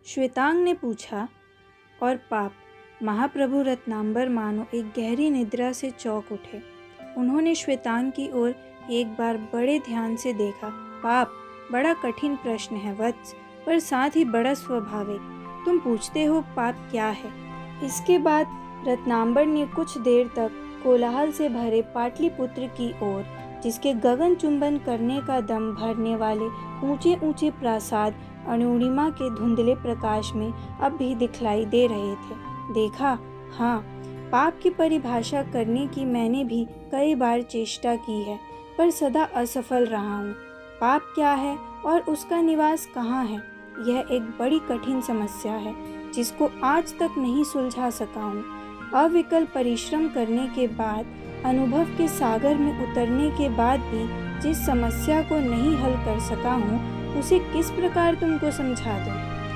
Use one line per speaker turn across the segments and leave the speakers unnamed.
श्वेतांग ने पूछा। और पाप? महाप्रभु रत्नांबर मानो एक गहरी निद्रा से चौंक उठे। उन्होंने श्वेतांग की ओर एक बार बड़े ध्यान से देखा। पाप, बड़ा कठिन प्रश्न है वत्स, पर साथ ही बड़ा स्वाभाविक। तुम पूछते हो पाप क्या है? इसके बाद रत्नांबर ने कुछ देर तक कोलाहल से भरे पाटलिपुत्र की ओर, जिसके गगन चुंबन करने का दम भरने वाले ऊंचे ऊंचे प्रासाद अरुणिमा के धुंधले प्रकाश में अब भी दिखलाई दे रहे थे, देखा। हाँ, पाप की परिभाषा करने की मैंने भी कई बार चेष्टा की है, पर सदा असफल रहा हूँ। पाप क्या है और उसका निवास कहाँ है, यह एक बड़ी कठिन समस्या है जिसको आज तक नहीं सुलझा सका हूँ। अविकल परिश्रम करने के बाद, अनुभव के सागर में उतरने के बाद भी जिस समस्या को नहीं हल कर सका हूँ, उसे किस प्रकार तुमको समझा दूँ?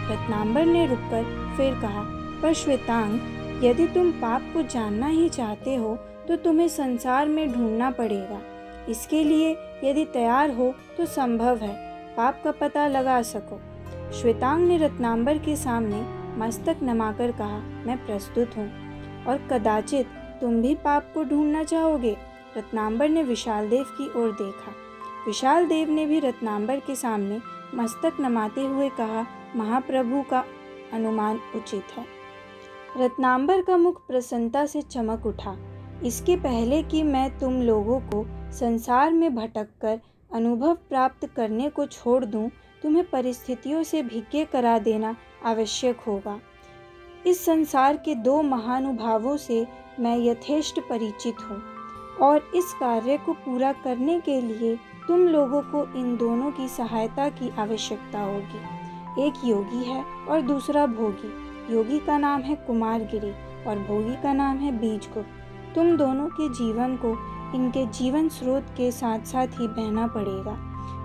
रत्नांबर ने रुककर फिर कहा, पर श्वेतांग, यदि तुम पाप को जानना ही चाहते हो तो तुम्हें संसार में ढूंढना पड़ेगा। इसके लिए यदि तैयार हो तो संभव है पाप का पता लगा सको। श्वेतांग ने रत्नांबर के सामने मस्तक नमाकर कहा, मैं प्रस्तुत हूँ। और कदाचित तुम भी पाप को ढूंढना चाहोगे? रत्नांबर ने विशाल देव की ओर देखा। विशाल देव ने भी रत्नांबर के सामने मस्तक नमाते हुए कहा, महाप्रभु का अनुमान उचित है। रत्नांबर का मुख प्रसन्नता से चमक उठा। इसके पहले कि मैं तुम लोगों को संसार में भटककर अनुभव प्राप्त करने को छोड़ दूं, तुम्हें परिस्थितियों से भिज्ञ करा देना आवश्यक होगा। इस संसार के दो महानुभावों से मैं यथेष्ट परिचित हूँ, और इस कार्य को पूरा करने के लिए तुम लोगों को इन दोनों की सहायता की आवश्यकता होगी। एक योगी है और दूसरा भोगी। योगी का नाम है कुमारगिरी और भोगी का नाम है बीजगुप्त। तुम दोनों के जीवन को इनके जीवन स्रोत के साथ साथ ही बहना पड़ेगा।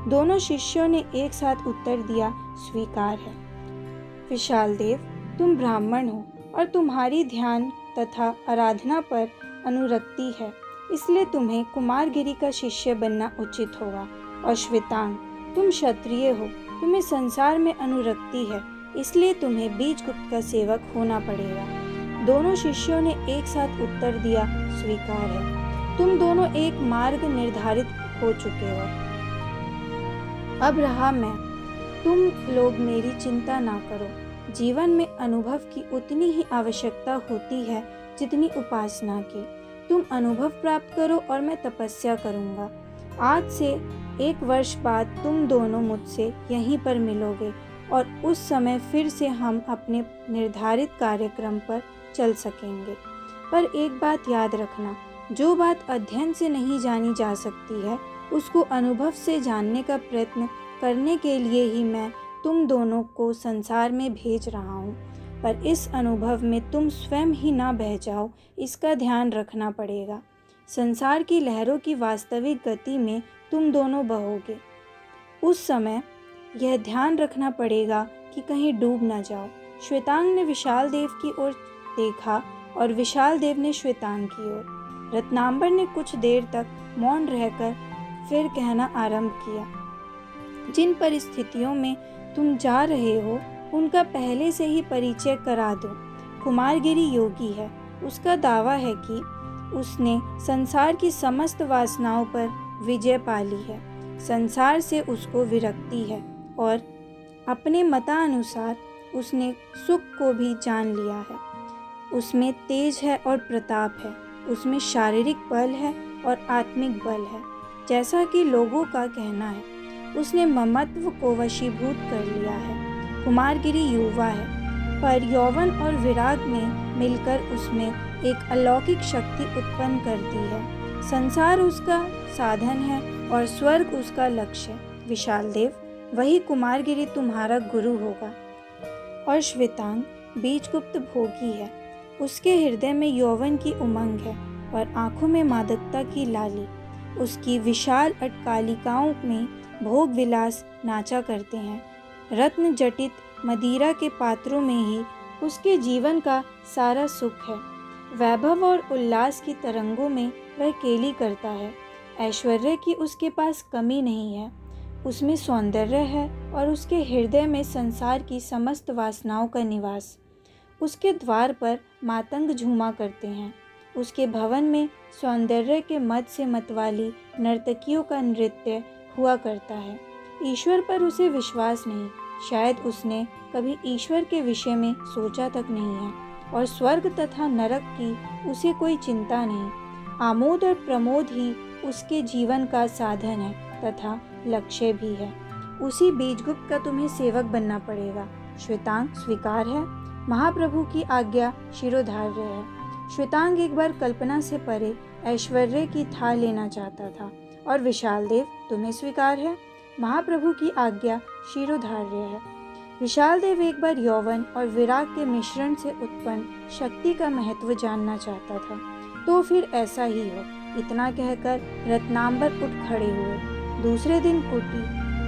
दोनों शिष्यों ने एक साथ उत्तर दिया, स्वीकार है। विशाल देव, तुम ब्राह्मण हो और तुम्हारी ध्यान तथा आराधना पर अनुरक्ति है, इसलिए तुम्हें कुमारगिरी का शिष्य बनना उचित होगा। और श्वेतांग, तुम क्षत्रिय हो, तुम्हें संसार में अनुरक्ति है, इसलिए तुम्हें बीजगुप्त का सेवक होना पड़ेगा। दोनों शिष्यों ने एक साथ उत्तर दिया, स्वीकार है। तुम दोनों एक मार्ग निर्धारित हो चुके हो। अब रहा मैं। तुम लोग मेरी चिंता ना करो। जीवन में अनुभव की उतनी ही आवश्यकता होती है जितनी उपासना की। तुम अनुभव प्राप्त करो और मैं तपस्या करूँगा। आज से 1 वर्ष बाद तुम दोनों मुझसे यहीं पर मिलोगे और उस समय फिर से हम अपने निर्धारित कार्यक्रम पर चल सकेंगे। पर एक बात याद रखना, जो बात अध्ययन से नहीं जानी जा सकती है, उसको अनुभव से जानने का प्रयत्न करने के लिए ही मैं तुम दोनों को संसार में भेज रहा हूँ। पर इस अनुभव में तुम स्वयं ही ना बह जाओ, इसका ध्यान रखना पड़ेगा। संसार की लहरों की वास्तविक गति में तुम दोनों बहोगे। उस समय यह ध्यान रखना पड़ेगा कि कहीं डूब ना जाओ। श्वेतांग ने विशाल देव की ओर देखा और विशाल देव ने श्वेतांग की ओर। रत्नांबर ने कुछ देर तक मौन रहकर फिर कहना आरंभ किया, जिन परिस्थितियों में तुम जा रहे हो उनका पहले से ही परिचय करा दो। कुमारगिरी योगी है। उसका दावा है कि उसने संसार की समस्त वासनाओं पर विजय पा ली है। संसार से उसको विरक्ति है और अपने मतानुसार उसने सुख को भी जान लिया है। उसमें तेज है और प्रताप है। उसमें शारीरिक बल है और आत्मिक बल है, जैसा कि लोगों का कहना है। उसने ममत्व को वशीभूत कर लिया है। कुमारगिरी युवा है, पर यौवन और विराग में मिलकर उसमें एक अलौकिक शक्ति उत्पन्न करती है। संसार उसका साधन है और स्वर्ग उसका लक्ष्य है। विशाल देव, वही कुमारगिरी तुम्हारा गुरु होगा। और श्वेतांग, बीजगुप्त भोगी है। उसके हृदय में यौवन की उमंग है और आंखों में मादकता की लाली। उसकी विशाल अट्टालिकाओं में भोग विलास नाचा करते हैं। रत्न जटित मदिरा के पात्रों में ही उसके जीवन का सारा सुख है। वैभव और उल्लास की तरंगों में वह केली करता है। ऐश्वर्य की उसके पास कमी नहीं है। उसमें सौंदर्य है और उसके हृदय में संसार की समस्त वासनाओं का निवास। उसके द्वार पर मातंग झूमा करते हैं। उसके भवन में सौंदर्य के मद से मतवाली नर्तकियों का नृत्य हुआ करता है। ईश्वर पर उसे विश्वास नहीं, शायद उसने कभी ईश्वर के विषय में सोचा तक नहीं है, और स्वर्ग तथा नरक की उसे कोई चिंता नहीं। आमोद और प्रमोद ही उसके जीवन का साधन है तथा लक्ष्य भी है। उसी बीजगुप्त का तुम्हें सेवक बनना पड़ेगा। श्वेतांग स्वीकार है? महाप्रभु की आज्ञा शिरोधार्य है। श्वेतांग एक बार कल्पना से परे ऐश्वर्य की थाल लेना चाहता था। और विशाल देव, तुम्हें स्वीकार है? महाप्रभु की आज्ञा शिरोधार्य है। विशाल देव एक बार यौवन और विराग के मिश्रण से उत्पन्न शक्ति का महत्व जानना चाहता था। तो फिर ऐसा ही हो। इतना कहकर रत्नांबर उठ खड़े हुए। दूसरे दिन कुटी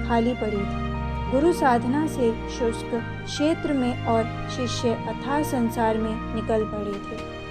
खाली पड़ी थी। गुरु साधना से शुष्क क्षेत्र में और शिष्य अथाह संसार में निकल पड़े थे।